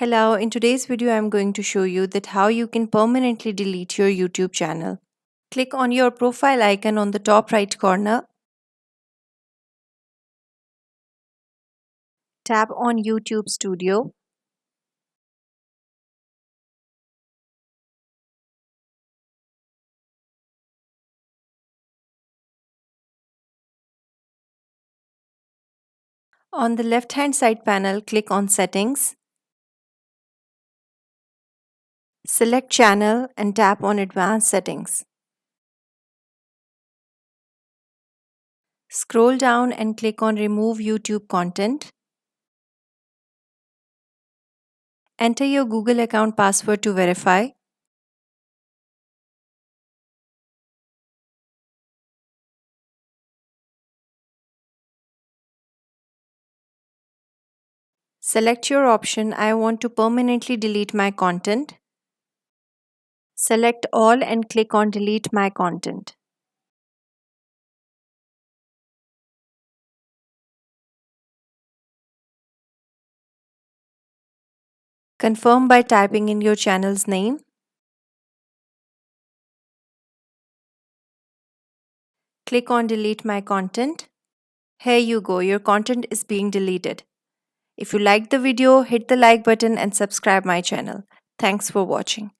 Hello, in today's video I'm going to show you that how you can permanently delete your YouTube channel. Click on your profile icon on the top right corner. Tap on YouTube Studio. On the left hand side panel, click on Settings. Select Channel and tap on Advanced Settings. Scroll down and click on Remove YouTube Content. Enter your Google account password to verify. Select your option I want to permanently delete my content. Select all and click on Delete my content. Confirm by typing in your channel's name. Click on Delete my content. Here you go, your content is being deleted. If you liked the video, hit the like button and subscribe my channel. Thanks for watching.